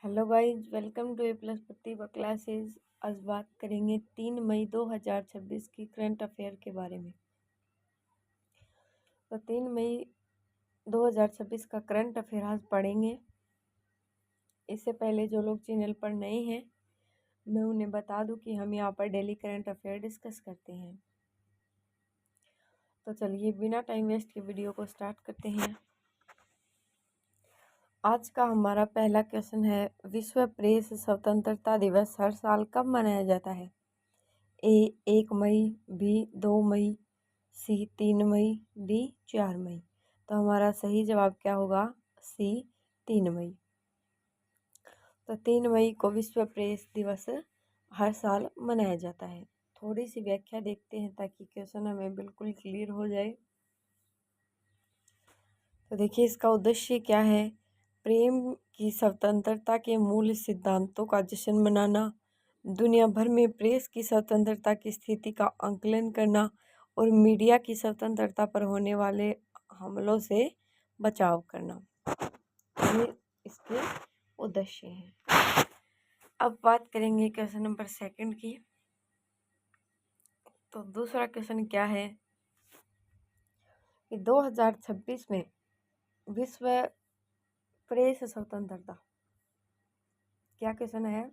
Hello guys, welcome to A plus Pratibha classes. आज बात करेंगे 3 मई 2026 की करंट अफेयर के बारे में। तो 3 मई 2026 का करंट अफेयर आज पढ़ेंगे। इससे पहले जो लोग चैनल पर नए हैं, मैं उन्हें बता दूं कि हम यहाँ पर डेली करंट अफेयर डिस्कस करते हैं। तो चलिए बिना टाइम वेस्ट के वीडियो को स्टार्ट करते हैं। आज का हमारा पहला क्वेश्चन है, विश्व प्रेस स्वतंत्रता दिवस हर साल कब मनाया जाता है? ए 1 मई, बी 2 मई, सी 3 मई, डी 4 मई। तो हमारा सही जवाब क्या होगा? सी 3 मई। तो 3 मई को विश्व प्रेस दिवस हर साल मनाया जाता है। थोड़ी सी व्याख्या देखते हैं ताकि क्वेश्चन हमें बिल्कुल क्लियर हो जाए। तो देखिए, इसका उद्देश्य क्या है? प्रेम की स्वतंत्रता के मूल सिद्धांतों का जश्न मनाना, दुनिया भर में प्रेस की स्वतंत्रता की स्थिति का आकलन करना और मीडिया की स्वतंत्रता पर होने वाले हमलों से बचाव करना, ये इसके उद्देश्य हैं। अब बात करेंगे क्वेश्चन नंबर 2 की। तो दूसरा क्वेश्चन क्या है कि 2026 में विश्व प्रेस स्वतंत्रता, क्या क्वेश्चन है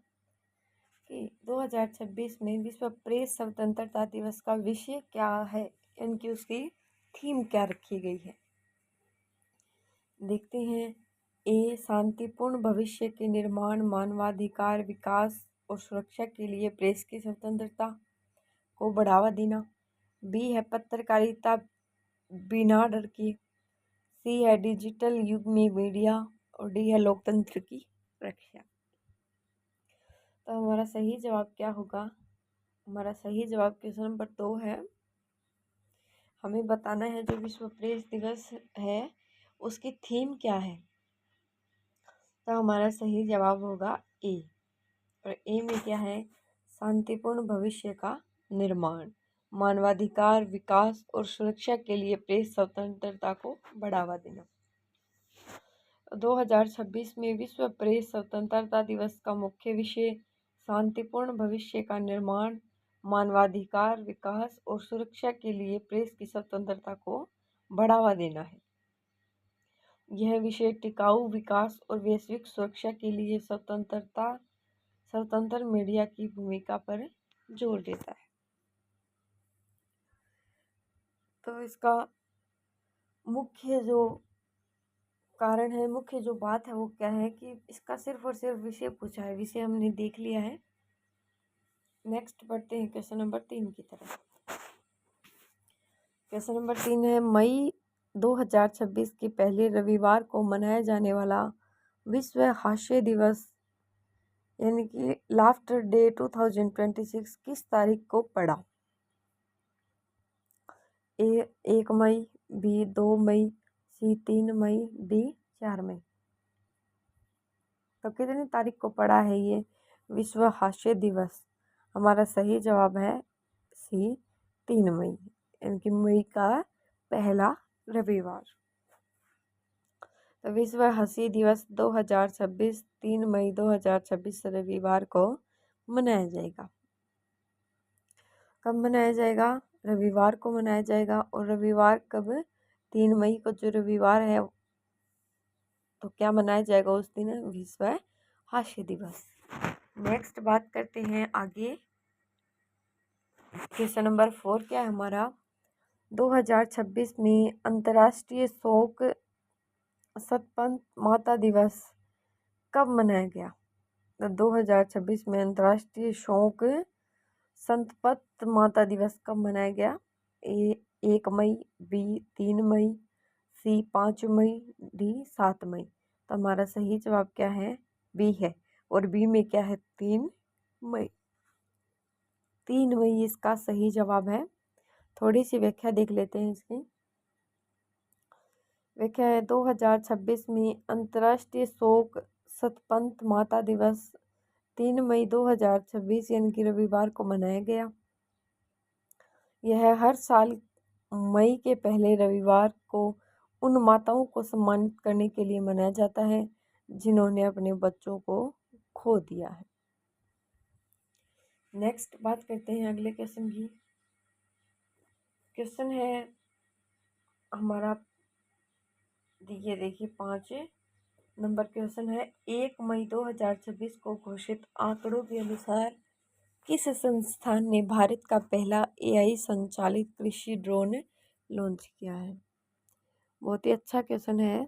कि 2026 में विश्व प्रेस स्वतंत्रता दिवस का विषय क्या है, यानी उसकी थीम क्या रखी गई है। देखते हैं। ए शांतिपूर्ण भविष्य के निर्माण, मानवाधिकार, विकास और सुरक्षा के लिए प्रेस की स्वतंत्रता को बढ़ावा देना। बी है पत्रकारिता बिना डर के। सी है डिजिटल युग में मीडिया। और डी है लोकतंत्र की रक्षा। तो हमारा सही जवाब क्या होगा? हमारा सही जवाब क्वेश्चन नंबर 2 है। हमें बताना है जो विश्व प्रेस दिवस है उसकी थीम क्या है। तो हमारा सही जवाब होगा ए। और ए में क्या है? शांतिपूर्ण भविष्य का निर्माण, मानवाधिकार, विकास और सुरक्षा के लिए प्रेस स्वतंत्रता को बढ़ावा देना। 2026 में विश्व प्रेस स्वतंत्रता दिवस का मुख्य विषय शांतिपूर्ण भविष्य का निर्माण, मानवाधिकार, विकास और सुरक्षा के लिए प्रेस की स्वतंत्रता को बढ़ावा देना है। यह विषय टिकाऊ विकास और वैश्विक सुरक्षा के लिए स्वतंत्र मीडिया की भूमिका पर जोर देता है। तो इसका मुख्य जो कारण है, मुख्य जो बात है वो क्या है कि इसका सिर्फ और सिर्फ विषय पूछा है। विषय हमने देख लिया है। नेक्स्ट बढ़ते हैं क्वेश्चन नंबर 3 की तरफ। क्वेश्चन नंबर 3 है, मई 2026 के पहले रविवार को मनाया जाने वाला विश्व हास्य दिवस यानी कि लाफ्टर डे 2026 किस तारीख को पड़ा? ए 1 मई, बी 2 मई, सी 3 मई, डी 4 मई। तो कितनी तारीख को पड़ा है ये विश्व हास्य दिवस? हमारा सही जवाब है सी 3 मई, यानी कि मई का पहला रविवार। तो विश्व हंसी दिवस 2026 3 मई 2026 रविवार को मनाया जाएगा। कब मनाया जाएगा? रविवार को मनाया जाएगा। और रविवार कब? 3 मई को जो रविवार है तो क्या मनाया जाएगा उस दिन? विश्व हास्य दिवस। नेक्स्ट बात करते हैं आगे। क्वेश्चन नंबर 4 क्या है हमारा? 2026 में अंतर्राष्ट्रीय शोक संतप्त माता दिवस कब मनाया गया? तो 2026 में अंतर्राष्ट्रीय शोक संतप्त माता दिवस कब मनाया गया? ए 1 मई, बी 3 मई, सी 5 मई, डी 7 मई। तो हमारा सही जवाब क्या है? बी है। और बी में क्या है? 3 मई। 3 मई इसका सही जवाब है। थोड़ी सी व्याख्या देख लेते हैं इसकी। व्याख्या है, 2026 में अंतर्राष्ट्रीय शोक संतप्त माता दिवस 3 मई 2026 यानी कि रविवार को मनाया गया। यह हर साल मई के पहले रविवार को उन माताओं को सम्मानित करने के लिए मनाया जाता है जिन्होंने अपने बच्चों को खो दिया है। नेक्स्ट बात करते हैं अगले क्वेश्चन की। क्वेश्चन है हमारा, ये देखिए 5 नंबर क्वेश्चन है, 1 मई 2026 को घोषित आंकड़ों के अनुसार किस संस्थान ने भारत का पहला AI संचालित कृषि ड्रोन लॉन्च किया है? बहुत ही अच्छा क्वेश्चन है।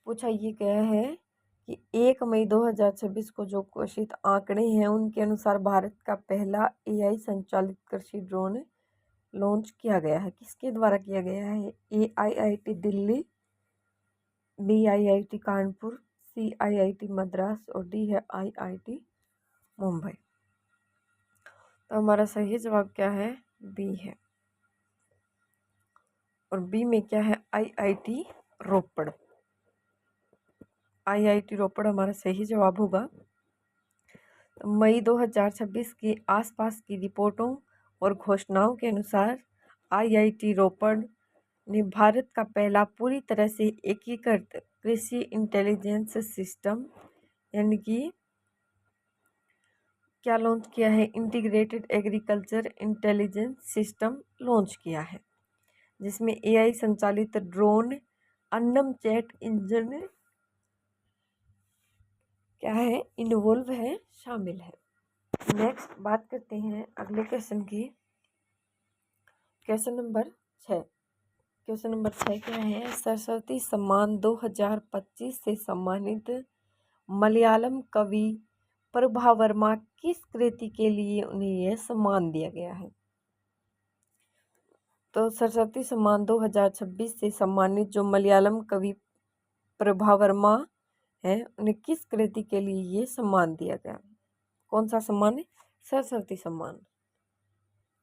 पूछा ये गया है कि 1 मई 2026 को जो घोषित आंकड़े हैं उनके अनुसार भारत का पहला AI संचालित कृषि ड्रोन लॉन्च किया गया है। किसके द्वारा किया गया है? AIIT Delhi, BIIT Kanpur, CIIT Madras और D है IIT मुंबई। तो हमारा सही जवाब क्या है? बी है। और बी में क्या है? IIT रोपड़। IIT रोपड़ हमारा सही जवाब होगा। मई 2026 के आसपास की रिपोर्टों और घोषणाओं के अनुसार IIT रोपड़ ने भारत का पहला पूरी तरह से एकीकृत कृषि इंटेलिजेंस सिस्टम यानी कि क्या लॉन्च किया है? Integrated agriculture intelligence system launch किया है, जिसमें AI संचालित ड्रोन, अन्नम चैट इंजन क्या है? इन्वॉल्व है, शामिल है। नेक्स्ट बात करते हैं अगले क्वेश्चन की। Question number 6। क्वेश्चन नंबर 6 क्या है? सरस्वती सम्मान 2025 से सम्मानित मलयालम कवि प्रभा वर्मा किस कृति के लिए उन्हें यह सम्मान दिया गया है? तो सरस्वती सम्मान 2026 से सम्मानित जो मलयालम कवि प्रभा वर्मा है, उन्हें किस कृति के लिए ये सम्मान दिया गया? कौन सा सम्मान है? सरस्वती सम्मान।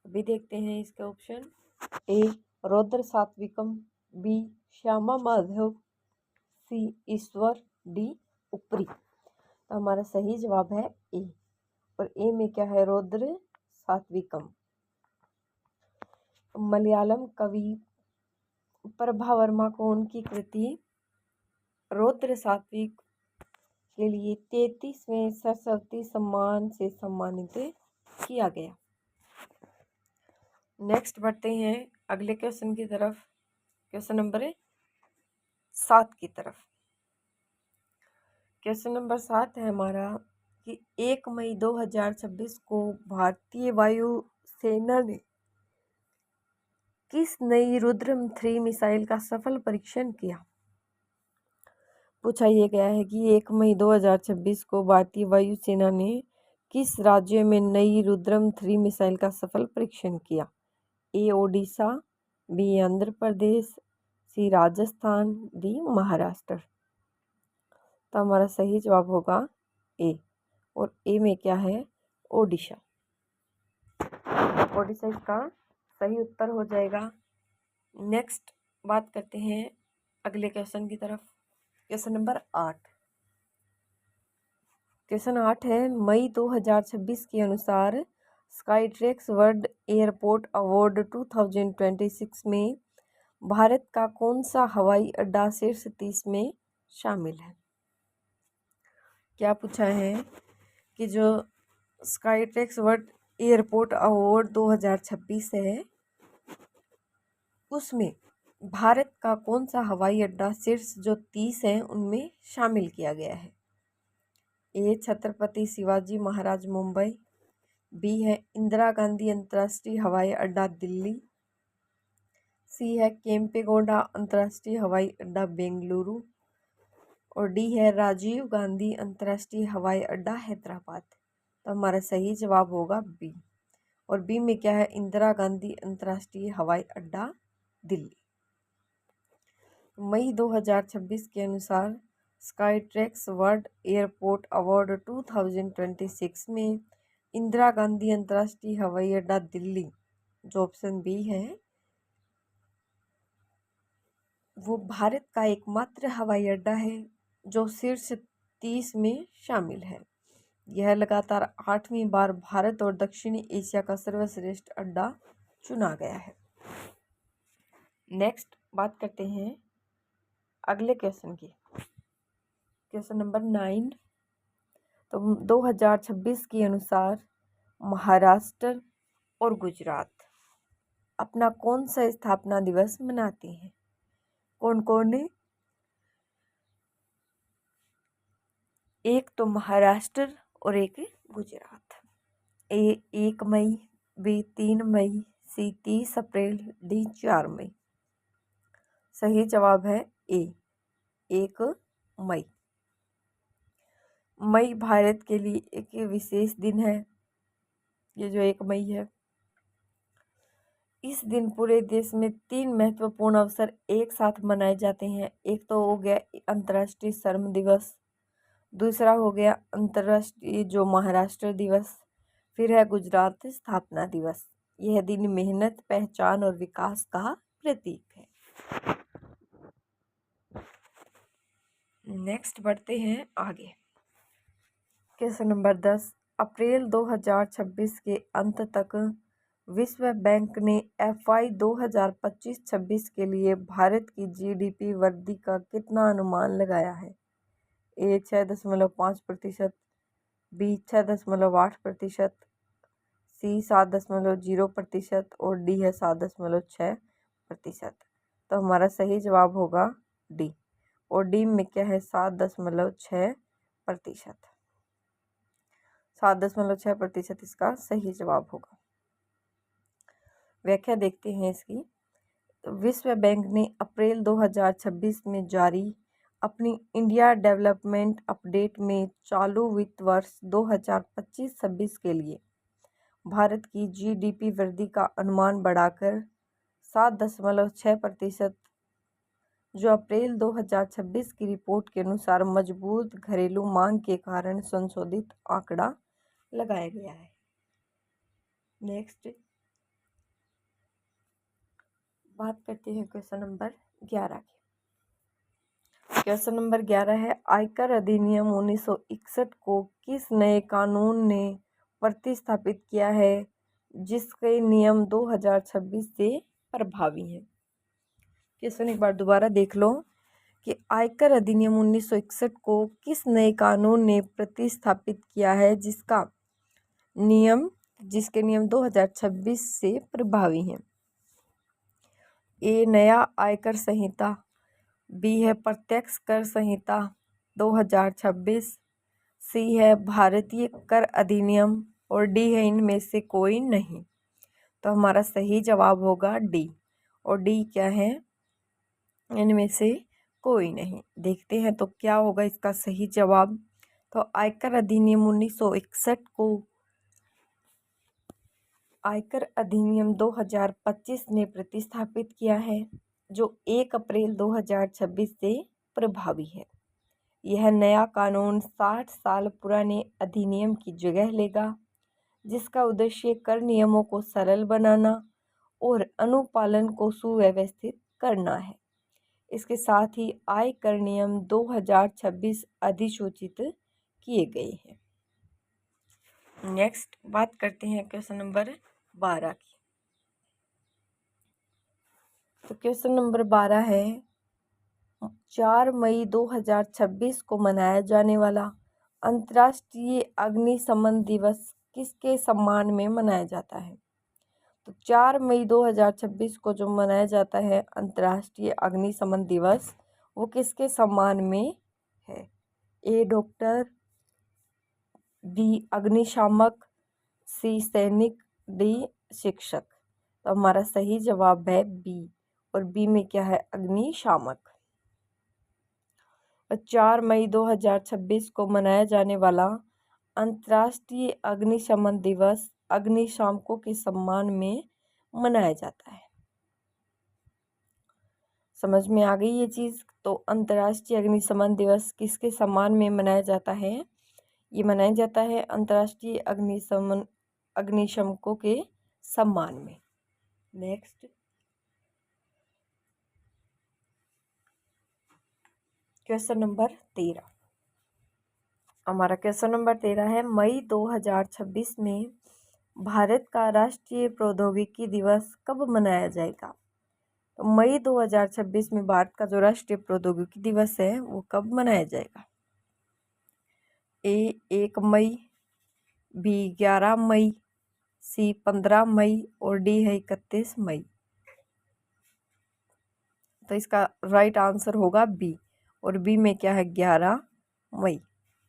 अभी देखते हैं इसका ऑप्शन। ए रौद्र सात्विकम, बी श्यामा माधव, सी ईश्वर, डी ऊपरी। तो हमारा सही जवाब है ए। और ए में क्या है? रौद्र सात्विकम। मलयालम कवि प्रभा वर्मा को उनकी कृति रौद्र सात्विक के लिए 33वें सरस्वती सम्मान से सम्मानित किया गया। नेक्स्ट बढ़ते हैं अगले क्वेश्चन की तरफ। क्वेश्चन नंबर 7 की तरफ। क्वेश्चन नंबर 7 है हमारा कि 1 मई 2026 को भारतीय वायु सेना ने किस नई रुद्रम 3 मिसाइल का सफल परीक्षण किया? पूछा ये गया है कि 1 मई 2026 को भारतीय वायुसेना ने किस राज्य में नई रुद्रम 3 मिसाइल का सफल परीक्षण किया? ए ओडिशा, बी आंध्र प्रदेश, सी राजस्थान, डी महाराष्ट्र। तो हमारा सही जवाब होगा ए। और ए में क्या है? ओडिशा। ओडिशा इसका सही उत्तर हो जाएगा। नेक्स्ट बात करते हैं अगले क्वेश्चन की तरफ। Question number 8। क्वेश्चन 8 है, मई 2026 के अनुसार स्काईट्रैक्स वर्ल्ड एयरपोर्ट अवार्ड 2026 में भारत का कौन सा हवाई अड्डा शीर्ष 30 में शामिल है? क्या पूछा है कि जो स्काईट्रैक्स वर्ल्ड एयरपोर्ट अवार्ड 2026 है उसमें भारत का कौन सा हवाई अड्डा शीर्ष जो 30 हैं उनमें शामिल किया गया है? ए छत्रपति शिवाजी महाराज मुंबई, बी है इंदिरा गांधी अंतर्राष्ट्रीय हवाई अड्डा दिल्ली, सी है केम्पेगौड़ा अंतर्राष्ट्रीय हवाई अड्डा बेंगलुरु और डी है राजीव गांधी अंतर्राष्ट्रीय हवाई अड्डा हैदराबाद। तो हमारा सही जवाब होगा बी। और बी में क्या है? इंदिरा गांधी अंतर्राष्ट्रीय हवाई अड्डा दिल्ली। मई 2026 के अनुसार स्काईट्रैक्स वर्ल्ड एयरपोर्ट अवार्ड 2026 में इंदिरा गांधी अंतर्राष्ट्रीय हवाई अड्डा दिल्ली, जो ऑप्शन बी है, वो भारत का एकमात्र हवाई अड्डा है जो शीर्ष 30 में शामिल है। यह लगातार 8वीं बार भारत और दक्षिणी एशिया का सर्वश्रेष्ठ अड्डा चुना गया है। नेक्स्ट बात करते हैं अगले क्वेश्चन की। Question number 9। तो 2026 के अनुसार महाराष्ट्र और गुजरात अपना कौन सा स्थापना दिवस मनाते हैं? कौन कौन है? एक तो महाराष्ट्र और एक गुजरात। ए 1 मई, बी 3 मई, सी 30 अप्रैल, डी 4 मई। सही जवाब है ए 1 मई। मई भारत के लिए एक विशेष दिन है, ये जो 1 मई है। इस दिन पूरे देश में 3 महत्वपूर्ण अवसर एक साथ मनाए जाते हैं। एक तो हो गया अंतर्राष्ट्रीय श्रम दिवस, दूसरा हो गया अंतर्राष्ट्रीय जो महाराष्ट्र दिवस, फिर है गुजरात स्थापना दिवस। यह दिन मेहनत, पहचान और विकास का प्रतीक है। नेक्स्ट बढ़ते हैं आगे। Question number 10। अप्रैल 2026 के अंत तक विश्व बैंक ने FY 2025-26 के लिए भारत की GDP वृद्धि का कितना अनुमान लगाया है? ए 6.5%, बी 6.8%, सी 7.0% और डी है 7.6%। तो हमारा सही जवाब होगा डी। और डी में क्या है? 7.6%। 7.6% इसका सही जवाब होगा। व्याख्या देखते हैं इसकी। तो विश्व बैंक ने अप्रैल 2026 में जारी अपनी इंडिया डेवलपमेंट अपडेट में चालू वित्त वर्ष 2025-26 के लिए भारत की GDP वृद्धि का अनुमान बढ़ाकर 7.6%, जो अप्रैल 2026 की रिपोर्ट के अनुसार मजबूत घरेलू मांग के कारण संशोधित आंकड़ा लगाया गया है। नेक्स्ट बात करते हैं क्वेश्चन नंबर 11 की। क्वेश्चन नंबर 11 है, आयकर अधिनियम 1961 को किस नए कानून ने प्रतिस्थापित किया है जिसके नियम 2026 से प्रभावी हैं? क्वेश्चन एक बार दोबारा देख लो कि आयकर अधिनियम 1961 को किस नए कानून ने प्रतिस्थापित किया है जिसके नियम 2026 से प्रभावी हैं। ए नया आयकर संहिता, बी है प्रत्यक्ष कर संहिता 2026, सी है भारतीय कर अधिनियम और डी है इनमें से कोई नहीं। तो हमारा सही जवाब होगा डी। और डी क्या है? इनमें से कोई नहीं। देखते हैं तो क्या होगा इसका सही जवाब। तो आयकर अधिनियम 1961 को आयकर अधिनियम 2025 ने प्रतिस्थापित किया है, जो 1 अप्रैल 2026 से प्रभावी है। यह नया कानून 60 साल पुराने अधिनियम की जगह लेगा, जिसका उद्देश्य कर नियमों को सरल बनाना और अनुपालन को सुव्यवस्थित करना है। इसके साथ ही आयकर नियम 2026 अधिसूचित किए गए हैं। नेक्स्ट बात करते हैं क्वेश्चन नंबर 12 की। तो क्वेश्चन नंबर 12 है, 4 मई 2026 को मनाया जाने वाला अंतर्राष्ट्रीय अग्निशमन दिवस किसके सम्मान में मनाया जाता है? तो 4 मई 2026 को जो मनाया जाता है अंतर्राष्ट्रीय अग्निशमन दिवस, वो किसके सम्मान में है? ए डॉक्टर, बी अग्निशामक, सी सैनिक, डी शिक्षक। तो हमारा सही जवाब है बी। और बी में क्या है? अग्निशामक। 4 मई 2026 को मनाया जाने वाला अंतर्राष्ट्रीय अग्निशमन दिवस अग्निशामकों के सम्मान में मनाया जाता है। समझ में आ गई ये चीज़? तो अंतर्राष्ट्रीय अग्निशमन दिवस किसके सम्मान में मनाया जाता है? ये मनाया जाता है अंतर्राष्ट्रीय अग्निशमकों के सम्मान में। Next question number 13। हमारा क्वेश्चन नंबर 13 है, मई 2026 में भारत का राष्ट्रीय प्रौद्योगिकी दिवस कब मनाया जाएगा? तो मई 2026 में भारत का जो राष्ट्रीय प्रौद्योगिकी दिवस है वो कब मनाया जाएगा? ए 1 मई, बी 11 मई, सी 15 मई और डी है 31 मई। तो इसका राइट आंसर होगा बी, और बी में क्या है 11 मई।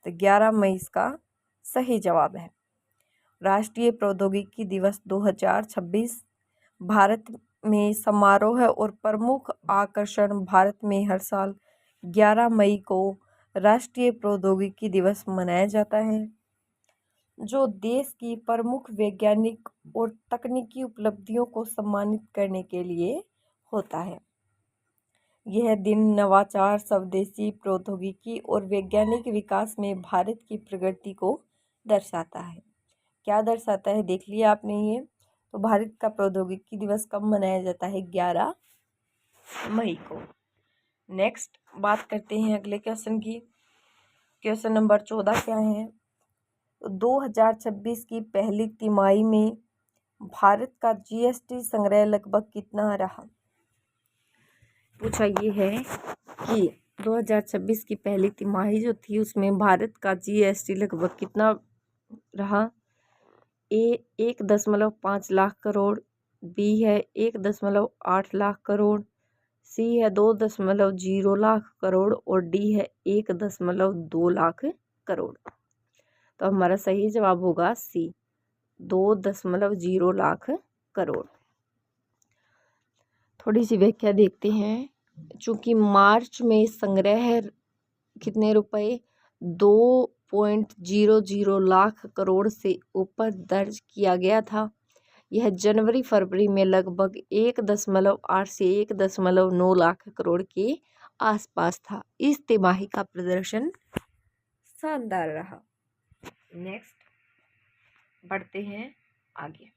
तो 11 मई इसका सही जवाब है। राष्ट्रीय प्रौद्योगिकी दिवस 2026 भारत में समारोह है और प्रमुख आकर्षण। भारत में हर साल 11 मई को राष्ट्रीय प्रौद्योगिकी दिवस मनाया जाता है, जो देश की प्रमुख वैज्ञानिक और तकनीकी उपलब्धियों को सम्मानित करने के लिए होता है। यह दिन नवाचार, स्वदेशी प्रौद्योगिकी और वैज्ञानिक विकास में भारत की प्रगति को दर्शाता है। क्या दर्शाता है देख लिया आपने ये। तो भारत का प्रौद्योगिकी दिवस कब मनाया जाता है? 11 मई को। नेक्स्ट बात करते हैं अगले क्वेश्चन की। क्वेश्चन नंबर 14 क्या है? 2026 की पहली तिमाही में भारत का जीएसटी संग्रह लगभग कितना रहा? पूछा ये है कि 2026 की पहली तिमाही जो थी उसमें भारत का जीएसटी लगभग कितना रहा? ए 1.5 लाख करोड़, बी है 1.8 लाख करोड़, सी है 2.0 लाख करोड़ और डी है 1.2 लाख करोड़। तो हमारा सही जवाब होगा सी, 2.0 लाख करोड़। थोड़ी सी व्याख्या देखते हैं। चूंकि मार्च में संग्रह कितने रुपए 2.00 लाख करोड़ से ऊपर दर्ज किया गया था, यह जनवरी फरवरी में लगभग 1.8 से 1.9 लाख करोड़ के आसपास था। इस तिमाही का प्रदर्शन शानदार रहा। नेक्स्ट बढ़ते हैं आगे।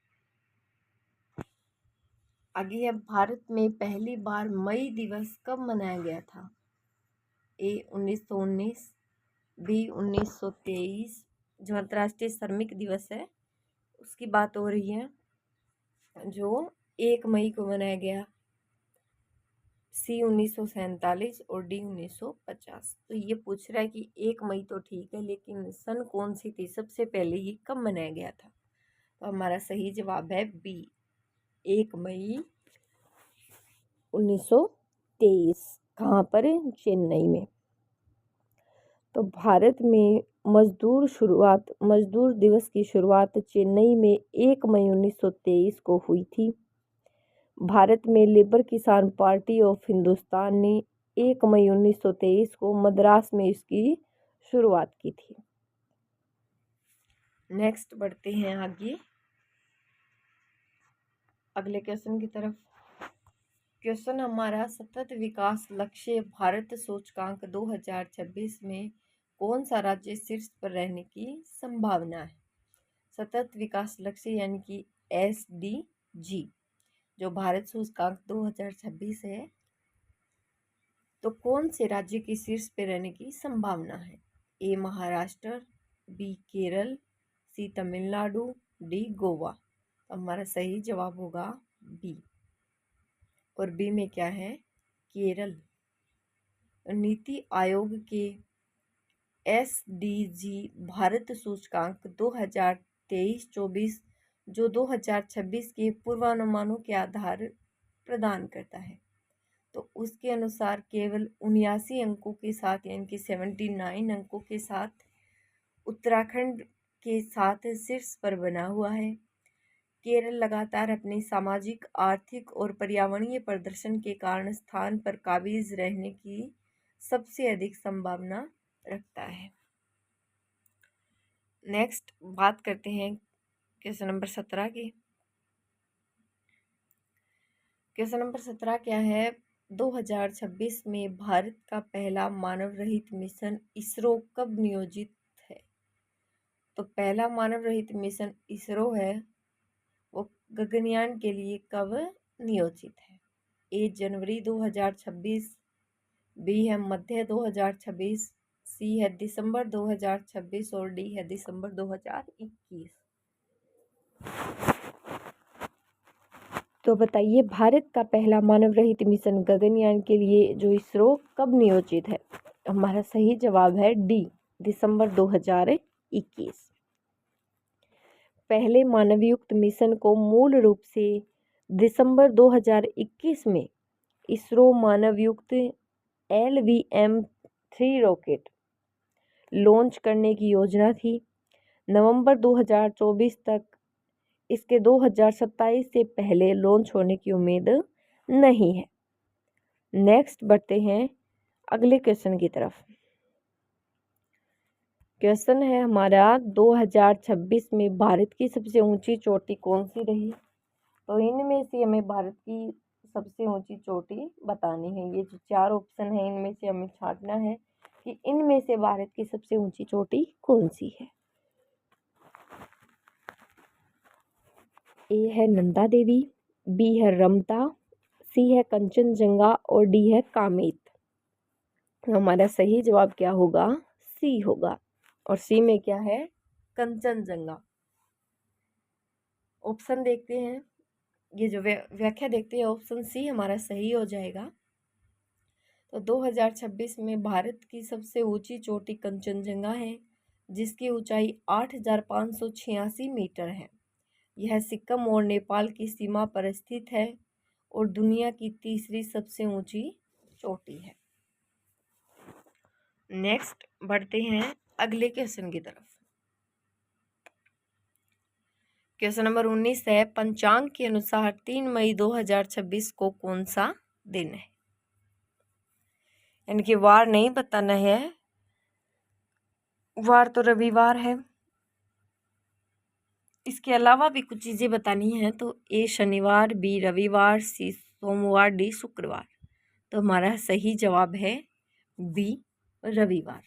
आगे है भारत में पहली बार मई दिवस कब मनाया गया था? ए 1919, बी 1923 जो अंतर्राष्ट्रीय श्रमिक दिवस है उसकी बात हो रही है, जो 1 मई को मनाया गया, सी 1947 और डी 1950। तो ये पूछ रहा है कि 1 मई तो ठीक है, लेकिन सन कौन सी थी, सबसे पहले ये कब मनाया गया था? तो हमारा सही जवाब है बी, 1 मई 1923। कहाँ पर? चेन्नई में। तो भारत में मजदूर दिवस की शुरुआत चेन्नई में 1 मई 1923 को हुई थी। भारत में लेबर किसान पार्टी ऑफ हिंदुस्तान ने 1 मई 1923 को मद्रास में इसकी शुरुआत की थी। नेक्स्ट बढ़ते हैं आगे अगले क्वेश्चन की तरफ। क्वेश्चन हमारा सतत विकास लक्ष्य भारत सूचकांक 2026 में कौन सा राज्य शीर्ष पर रहने की संभावना है? सतत विकास लक्ष्य यानी कि SDG जो भारत सूचकांक 2026 है, तो कौन से राज्य की शीर्ष पर रहने की संभावना है? ए महाराष्ट्र, बी केरल, सी तमिलनाडु, डी गोवा। तो हमारा सही जवाब होगा बी, और बी में क्या है? केरल। नीति आयोग के SDG भारत सूचकांक 2023-24 जो 2026 के पूर्वानुमानों के आधार प्रदान करता है, तो उसके अनुसार केवल 79 अंकों के साथ यानी कि 79 अंकों के साथ उत्तराखंड के साथ शीर्ष पर बना हुआ है। केरल लगातार अपनी सामाजिक, आर्थिक और पर्यावरणीय प्रदर्शन के कारण स्थान पर काबिज रहने की सबसे अधिक संभावना रखता है। नेक्स्ट बात करते हैं क्वेश्चन नंबर 17 की। क्वेश्चन नंबर 17 क्या है? 2026 में भारत का पहला मानव रहित मिशन इसरो कब नियोजित है? तो पहला मानव रहित मिशन इसरो है वो गगनयान के लिए कब नियोजित है? ए जनवरी 2026, बी है मध्य 2026, सी है दिसंबर 2026 और डी है दिसंबर 2021। तो बताइए भारत का पहला मानव रहित मिशन गगनयान के लिए जो इसरो कब नियोजित है? हमारा सही जवाब है डी, दिसंबर 2021। पहले मानवयुक्त मिशन को मूल रूप से दिसंबर 2021 में इसरो मानवयुक्त LVM-3 रॉकेट लॉन्च करने की योजना थी। नवंबर 2024 तक इसके 2027 से पहले लॉन्च होने की उम्मीद नहीं है। नेक्स्ट बढ़ते हैं अगले क्वेश्चन की तरफ। क्वेश्चन है हमारा 2026 में भारत की सबसे ऊंची चोटी कौन सी रही? तो इनमें से हमें भारत की सबसे ऊंची चोटी बतानी है। ये जो 4 ऑप्शन है इनमें से हमें छांटना है कि इनमें से भारत की सबसे ऊंची चोटी कौन सी है। ए है नंदा देवी, बी है रमता, सी है कंचनजंगा और डी है कामेत। हमारा सही जवाब क्या होगा? सी होगा। और सी में क्या है? कंचनजंगा। ऑप्शन देखते हैं, ये जो व्याख्या देखते हैं, ऑप्शन सी हमारा सही हो जाएगा। तो 2026 में भारत की सबसे ऊंची चोटी कंचनजंगा है, जिसकी ऊंचाई 8,586 मीटर है। यह सिक्किम और नेपाल की सीमा पर स्थित है और दुनिया की तीसरी सबसे ऊंची चोटी है। नेक्स्ट बढ़ते हैं अगले क्वेश्चन की तरफ। क्वेश्चन नंबर 19 है, पंचांग के अनुसार 3 मई 2026 को कौन सा दिन है? यानी कि वार नहीं बताना है, वार तो रविवार है। इसके अलावा भी कुछ चीज़ें बतानी है। तो ए शनिवार, बी रविवार, सी सोमवार, डी शुक्रवार। तो हमारा सही जवाब है बी रविवार।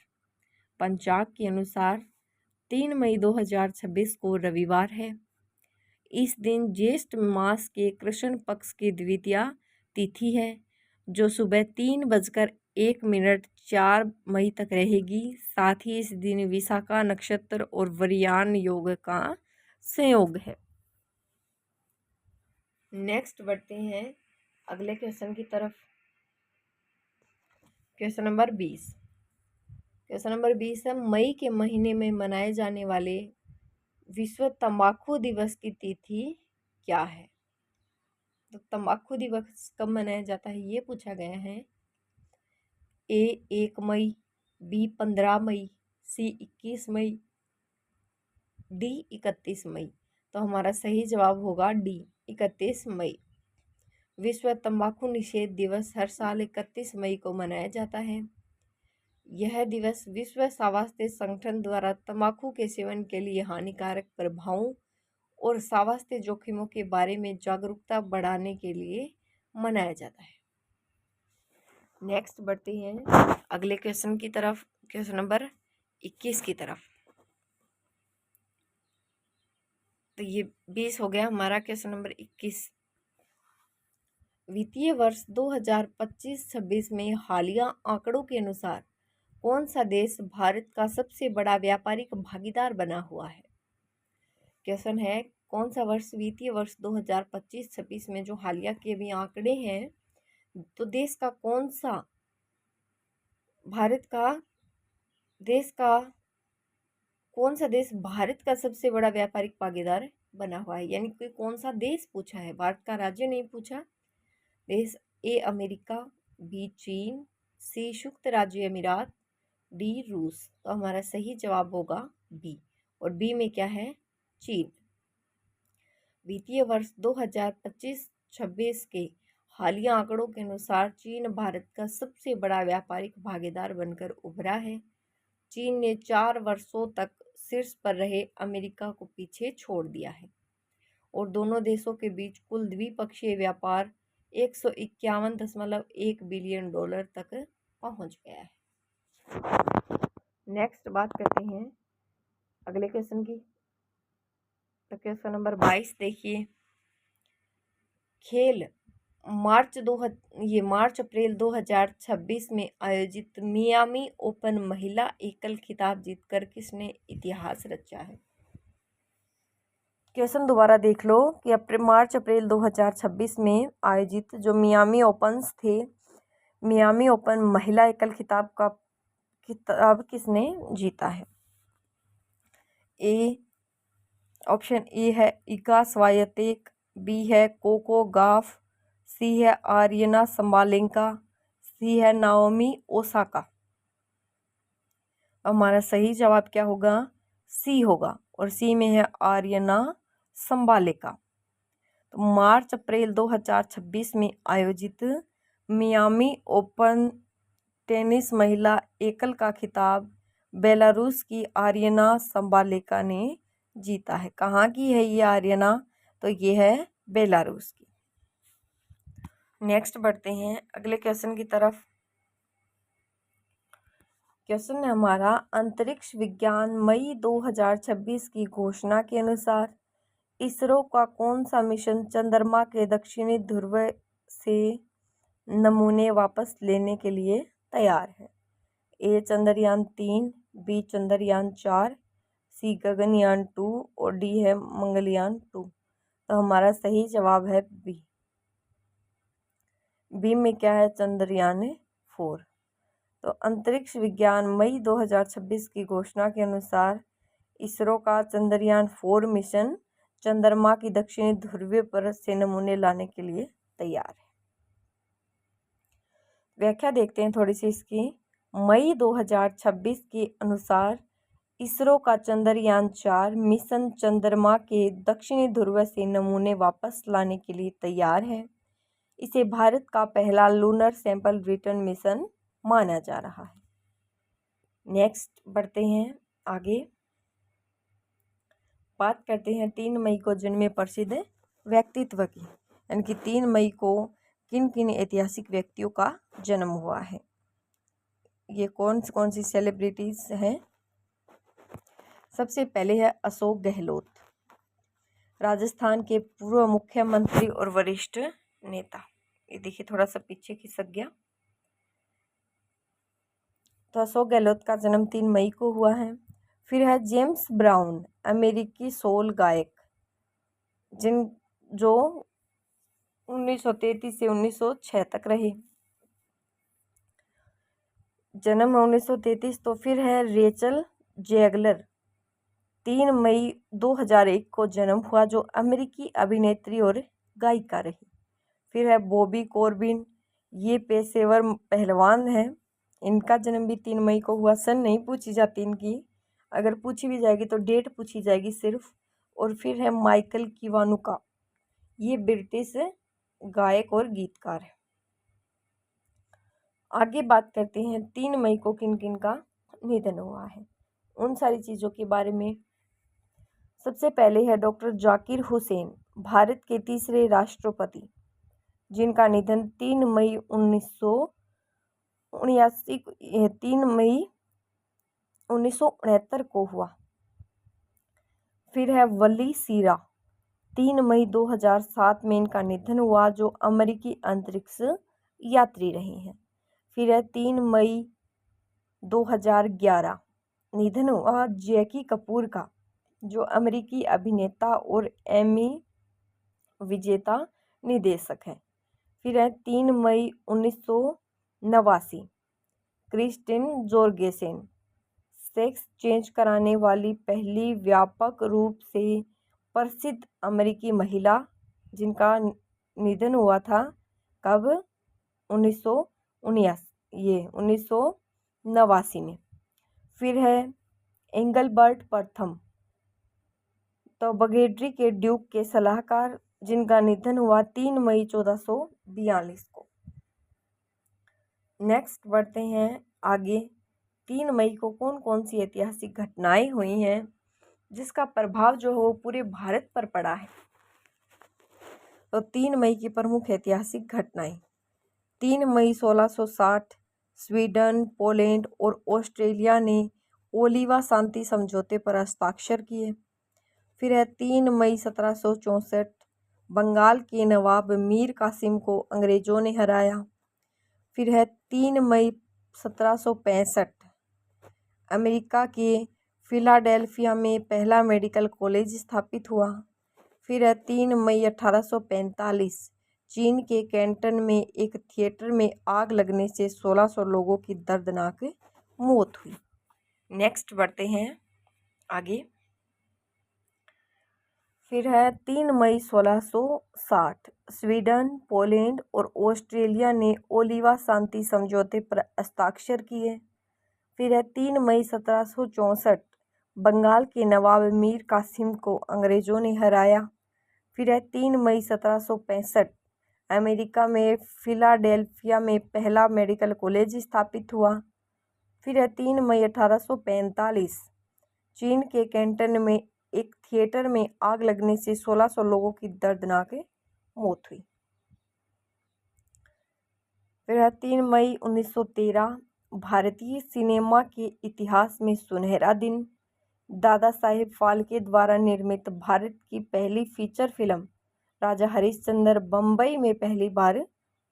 पंचांग के अनुसार 3 मई 2026 को रविवार है। इस दिन ज्येष्ठ मास के कृष्ण पक्ष की द्वितीया तिथि है, जो सुबह 3:01 मई तक रहेगी। साथ ही इस दिन विशाखा नक्षत्र और वरियान योग का संयोग है। नेक्स्ट बढ़ते हैं अगले क्वेश्चन की तरफ। Question number 20। क्वेश्चन नंबर 20 है, मई के महीने में मनाए जाने वाले विश्व तंबाकू दिवस की तिथि क्या है? तो तंबाकू दिवस कब मनाया जाता है ये पूछा गया है। ए 1 मई, बी 15 मई, सी 21 मई, डी 31 मई। तो हमारा सही जवाब होगा डी 31 मई। विश्व तंबाकू निषेध दिवस हर साल 31 मई को मनाया जाता है। यह दिवस विश्व स्वास्थ्य संगठन द्वारा तंबाकू के सेवन के लिए हानिकारक प्रभावों और स्वास्थ्य जोखिमों के बारे में जागरूकता बढ़ाने के लिए मनाया जाता है। नेक्स्ट बढ़ते हैं अगले क्वेश्चन की तरफ, क्वेश्चन नंबर 21 की तरफ। तो ये 20 हो गया हमारा। क्वेश्चन नंबर 21, वित्तीय वर्ष 2025-26 में हालिया आंकड़ों के अनुसार कौन सा देश भारत का सबसे बड़ा व्यापारिक भागीदार बना हुआ है? क्वेश्चन है, कौन सा वर्ष, वित्तीय वर्ष 2025-26 में जो हालिया के भी आंकड़े हैं, तो देश का कौन सा, भारत का देश का कौन सा देश भारत का सबसे बड़ा व्यापारिक भागीदार बना हुआ है? यानी कि कौन सा देश पूछा है, भारत का राज्य नहीं पूछा। देश ए अमेरिका, बी चीन, सी संयुक्त राज्य अमीरात, डी रूस। तो हमारा सही जवाब होगा बी। और बी में क्या है? चीन। वित्तीय वर्ष 2025-26 के हालिया आंकड़ों के अनुसार चीन भारत का सबसे बड़ा व्यापारिक भागीदार बनकर उभरा है। चीन ने 4 वर्षों तक शीर्ष पर रहे अमेरिका को पीछे छोड़ दिया है और दोनों देशों के बीच कुल द्विपक्षीय व्यापार 151.1 बिलियन डॉलर तक पहुंच गया है। नेक्स्ट बात करते हैं अगले क्वेश्चन की। तो क्वेश्चन नंबर 22 देखिए, खेल मार्च अप्रैल 2026 में आयोजित मियामी ओपन महिला एकल खिताब जीतकर किसने इतिहास रचा है? क्वेश्चन दोबारा देख लो कि मार्च अप्रैल 2026 में आयोजित जो मियामी ओपन्स थे, मियामी ओपन महिला एकल खिताब का खिताब किसने जीता है? ऑप्शन ए है इगा स्वायतेक, बी है कोको गाफ, सी है आर्यना संबालेंका, सी है नाओमी ओसाका। हमारा सही जवाब क्या होगा? सी होगा, और सी में है आर्यना संबालेका। तो मार्च अप्रैल 2026 में आयोजित मियामी ओपन टेनिस महिला एकल का खिताब बेलारूस की आर्यना संबालेका ने जीता है। कहाँ की है ये आर्यना? तो ये है बेलारूस की। नेक्स्ट बढ़ते हैं अगले क्वेश्चन की तरफ। क्वेश्चन है हमारा, अंतरिक्ष विज्ञान मई 2026 की घोषणा के अनुसार इसरो का कौन सा मिशन चंद्रमा के दक्षिणी ध्रुव से नमूने वापस लेने के लिए तैयार है? ए चंद्रयान 3, बी चंद्रयान 4, सी गगनयान 2 और डी है मंगलयान 2। तो हमारा सही जवाब है बी। बी में क्या है? चंद्रयान 4। तो अंतरिक्ष विज्ञान मई 2026 की घोषणा के अनुसार इसरो का चंद्रयान 4 मिशन चंद्रमा की दक्षिणी ध्रुवीय परत से नमूने लाने के लिए तैयार है। व्याख्या देखते हैं थोड़ी सी इसकी। मई 2026 के अनुसार इसरो का चंद्रयान 4 मिशन चंद्रमा के दक्षिणी ध्रुव से नमूने वापस लाने के लिए तैयार है। इसे भारत का पहला लूनर सैंपल रिटर्न मिशन माना जा रहा है। नेक्स्ट बढ़ते हैं आगे। बात करते हैं 3 मई को जन्मे प्रसिद्ध व्यक्तित्व की, यानी कि 3 मई को किन किन ऐतिहासिक व्यक्तियों का जन्म हुआ है। ये कौन सी सेलिब्रिटीज हैं? सबसे पहले है अशोक गहलोत, राजस्थान के पूर्व मुख्यमंत्री और वरिष्ठ नेता। ये देखिए थोड़ा सा पीछे खिसक गया। तो अशोक गहलोत का जन्म 3 मई को हुआ है। फिर है जेम्स ब्राउन, अमेरिकी सोल गायक, जो 1933 से 1906 तक रहे। जन्म 1933। तो फिर है रेचल जैगलर, 3 मई 2001 को जन्म हुआ, जो अमेरिकी अभिनेत्री और गायिका रही। फिर है बॉबी कॉर्बिन, ये पेशेवर पहलवान हैं। इनका जन्म भी 3 मई को हुआ। सन नहीं पूछी जाती इनकी, अगर पूछी भी जाएगी तो डेट पूछी जाएगी सिर्फ। और फिर है माइकल किवानुका, ये ब्रिटिश गायक और गीतकार है। आगे बात करते हैं 3 मई को किन किन का निधन हुआ है, उन सारी चीज़ों के बारे में। सबसे पहले है डॉक्टर जाकिर हुसैन, भारत के तीसरे राष्ट्रपति, जिनका निधन 3 मई 1969 को हुआ। फिर है वली सीरा, 3 मई 2007 में इनका निधन हुआ, जो अमेरिकी अंतरिक्ष यात्री रहे हैं। फिर है 3 मई 2011 निधन हुआ जैकी कपूर का, जो अमेरिकी अभिनेता और एमी विजेता निर्देशक हैं। फिर है 3 मई 1989 क्रिस्टिन जोरगेसेन, सेक्स चेंज कराने वाली पहली व्यापक रूप से प्रसिद्ध अमेरिकी महिला, जिनका निधन हुआ था कब? 1989 में। फिर है एंगलबर्ट प्रथम, तो बगेड्री के ड्यूक के सलाहकार, जिनका निधन हुआ 3 मई 1442 को। नेक्स्ट बढ़ते हैं आगे। 3 मई को कौन कौन सी ऐतिहासिक घटनाएं हुई हैं जिसका प्रभाव जो हो पूरे भारत पर पड़ा है? तो 3 मई की प्रमुख ऐतिहासिक घटनाएं। 3 मई 1660 स्वीडन, पोलैंड और ऑस्ट्रेलिया ने ओलिवा शांति समझौते पर हस्ताक्षर किए। फिर है 3 मई 1764 बंगाल के नवाब मीर कासिम को अंग्रेजों ने हराया। फिर है 3 मई 1765 अमेरिका के फिलाडेल्फिया में पहला मेडिकल कॉलेज स्थापित हुआ। फिर है 3 मई 1845 चीन के कैंटन में एक थिएटर में आग लगने से 1600 लोगों की दर्दनाक मौत हुई। नेक्स्ट बढ़ते हैं आगे। फिर है 3 मई 1660 स्वीडन, पोलैंड और ऑस्ट्रेलिया ने ओलिवा शांति समझौते पर हस्ताक्षर किए। फिर है 3 मई 1764 बंगाल के नवाब मीर कासिम को अंग्रेजों ने हराया। फिर है 3 मई 1765 अमेरिका में फिलाडेल्फिया में पहला मेडिकल कॉलेज स्थापित हुआ। फिर है 3 मई 1845 चीन के कैंटन में एक थिएटर में आग लगने से 1600 लोगों की दर्दनाक मौत हुई। फिर है 3 मई 1913 भारतीय सिनेमा के इतिहास में सुनहरा दिन। दादा साहेब फाल्के द्वारा निर्मित भारत की पहली फीचर फिल्म राजा हरिश्चंद्र बम्बई में पहली बार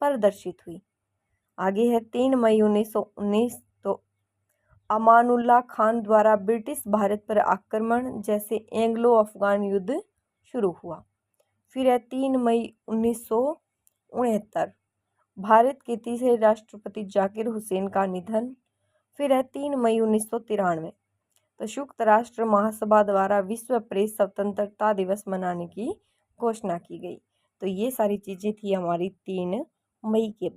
प्रदर्शित हुई। आगे है 3 मई 1919 तो अमानुल्लाह खान द्वारा ब्रिटिश भारत पर आक्रमण जैसे एंग्लो अफगान युद्ध शुरू हुआ। फिर है 3 मई 1969 भारत के तीसरे राष्ट्रपति जाकिर हुसैन का निधन। फिर है 3 मई 1993 तो संयुक्त राष्ट्र महासभा द्वारा विश्व प्रेस स्वतंत्रता दिवस मनाने की घोषणा की गई। तो ये सारी चीज़ें थी हमारी 3 मई के बाद।